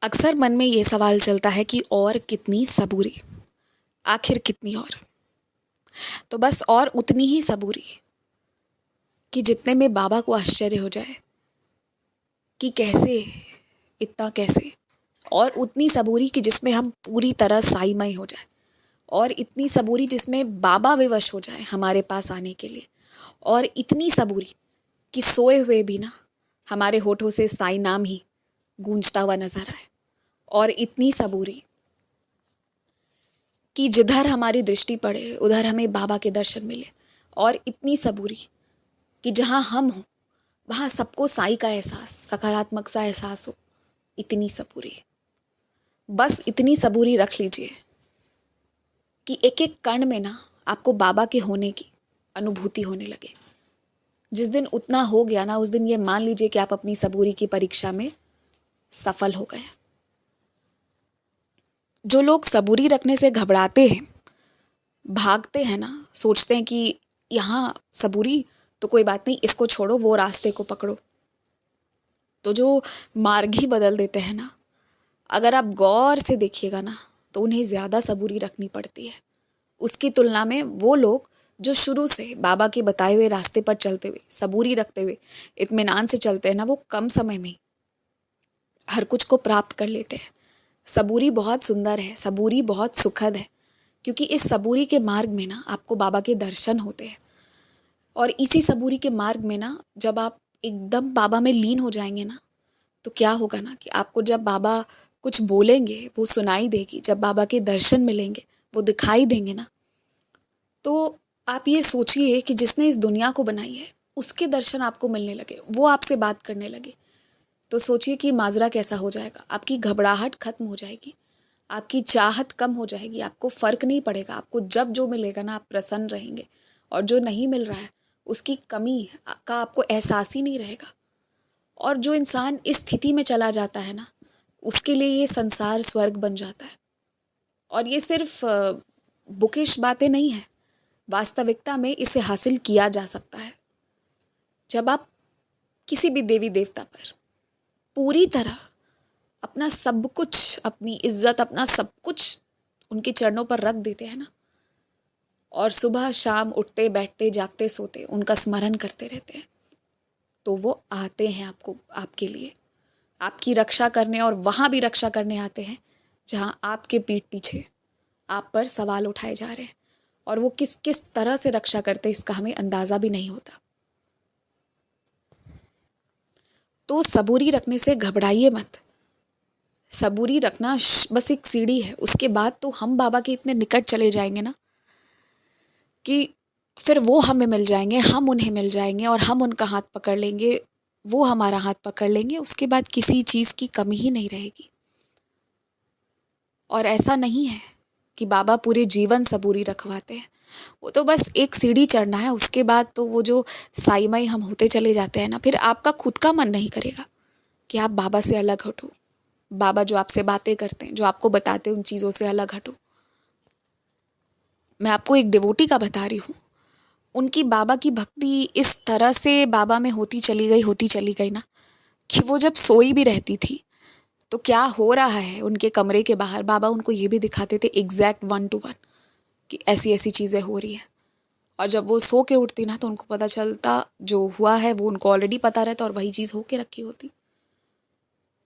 अक्सर मन में ये सवाल चलता है कि और कितनी सबूरी, आखिर कितनी और। तो बस और उतनी ही सबूरी कि जितने में बाबा को आश्चर्य हो जाए कि कैसे, इतना कैसे। और उतनी सबूरी कि जिसमें हम पूरी तरह साईमय हो जाए। और इतनी सबूरी जिसमें बाबा विवश हो जाए हमारे पास आने के लिए। और इतनी सबूरी कि सोए हुए भी ना हमारे होठों से साई नाम ही गूंजता हुआ नजर आए। और इतनी सबूरी कि जिधर हमारी दृष्टि पड़े उधर हमें बाबा के दर्शन मिले। और इतनी सबूरी कि जहाँ हम हों वहाँ सबको साई का एहसास, सकारात्मक सा एहसास हो। इतनी सबूरी, बस इतनी सबूरी रख लीजिए कि एक एक कण में ना आपको बाबा के होने की अनुभूति होने लगे। जिस दिन उतना हो गया ना, उस दिन ये मान लीजिए कि आप अपनी सबूरी की परीक्षा में सफल हो गए। जो लोग सबूरी रखने से घबराते हैं, भागते हैं ना, सोचते हैं कि यहाँ सबूरी तो कोई बात नहीं, इसको छोड़ो, वो रास्ते को पकड़ो, तो जो मार्ग ही बदल देते हैं ना, अगर आप गौर से देखिएगा ना तो उन्हें ज़्यादा सबूरी रखनी पड़ती है उसकी तुलना में वो लोग जो शुरू से बाबा के बताए हुए रास्ते पर चलते हुए, सबूरी रखते हुए, इत्मीनान से चलते हैं ना, वो कम समय में हर कुछ को प्राप्त कर लेते हैं। सबूरी बहुत सुंदर है, सबूरी बहुत सुखद है, क्योंकि इस सबूरी के मार्ग में ना आपको बाबा के दर्शन होते हैं। और इसी सबूरी के मार्ग में ना जब आप एकदम बाबा में लीन हो जाएंगे ना, तो क्या होगा ना कि आपको जब बाबा कुछ बोलेंगे वो सुनाई देगी, जब बाबा के दर्शन मिलेंगे वो दिखाई देंगे ना, तो आप ये सोचिए कि जिसने इस दुनिया को बनाई है उसके दर्शन आपको मिलने लगे, वो आपसे बात करने लगे, तो सोचिए कि माजरा कैसा हो जाएगा। आपकी घबराहट खत्म हो जाएगी, आपकी चाहत कम हो जाएगी, आपको फर्क नहीं पड़ेगा। आपको जब जो मिलेगा ना आप प्रसन्न रहेंगे, और जो नहीं मिल रहा है उसकी कमी का आपको एहसास ही नहीं रहेगा। और जो इंसान इस स्थिति में चला जाता है ना, उसके लिए ये संसार स्वर्ग बन जाता है। और ये सिर्फ बुकिश बातें नहीं है, वास्तविकता में इसे हासिल किया जा सकता है। जब आप किसी भी देवी देवता पर पूरी तरह अपना सब कुछ, अपनी इज्जत, अपना सब कुछ उनके चरणों पर रख देते हैं ना, और सुबह शाम उठते बैठते जागते सोते उनका स्मरण करते रहते हैं, तो वो आते हैं आपको, आपके लिए, आपकी रक्षा करने। और वहाँ भी रक्षा करने आते हैं जहाँ आपके पीठ पीछे आप पर सवाल उठाए जा रहे हैं। और वो किस किस तरह से रक्षा करते हैं इसका हमें अंदाज़ा भी नहीं होता। तो सबूरी रखने से घबराइए मत। सबूरी रखना बस एक सीढ़ी है, उसके बाद तो हम बाबा के इतने निकट चले जाएंगे ना कि फिर वो हमें मिल जाएंगे, हम उन्हें मिल जाएंगे, और हम उनका हाथ पकड़ लेंगे, वो हमारा हाथ पकड़ लेंगे। उसके बाद किसी चीज़ की कमी ही नहीं रहेगी। और ऐसा नहीं है कि बाबा पूरे जीवन सबूरी रखवाते हैं, वो तो बस एक सीढ़ी चढ़ना है। उसके बाद तो वो जो साईमय हम होते चले जाते हैं ना, फिर आपका खुद का मन नहीं करेगा कि आप बाबा से अलग हटो। बाबा जो आपसे बातें करते हैं, जो आपको बताते हैं, उन चीज़ों से अलग हटो। मैं आपको एक डिवोटी का बता रही हूँ, उनकी बाबा की भक्ति इस तरह से बाबा में होती चली गई ना, कि वो जब सोई भी रहती थी तो क्या हो रहा है उनके कमरे के बाहर बाबा उनको ये भी दिखाते थे एग्जैक्ट 1 to 1 कि ऐसी ऐसी चीज़ें हो रही हैं। और जब वो सो के उठती ना तो उनको पता चलता, जो हुआ है वो उनको ऑलरेडी पता रहता और वही चीज़ हो के रखी होती।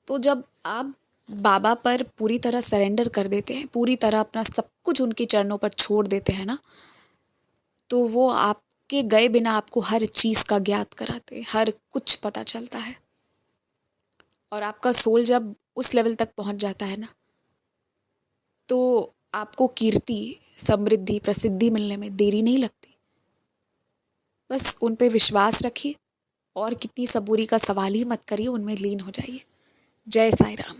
तो जब आप बाबा पर पूरी तरह सरेंडर कर देते हैं, पूरी तरह अपना सब कुछ उनके चरणों पर छोड़ देते हैं ना, तो वो आपके गए बिना आपको हर चीज़ का ज्ञात कराते हैं, हर कुछ पता चलता है। और आपका सोल जब उस लेवल तक पहुंच जाता है ना, तो आपको कीर्ति, समृद्धि, प्रसिद्धि मिलने में देरी नहीं लगती। बस उन पे विश्वास रखिए और कितनी सबूरी का सवाल ही मत करिए, उनमें लीन हो जाइए। जय साईं राम।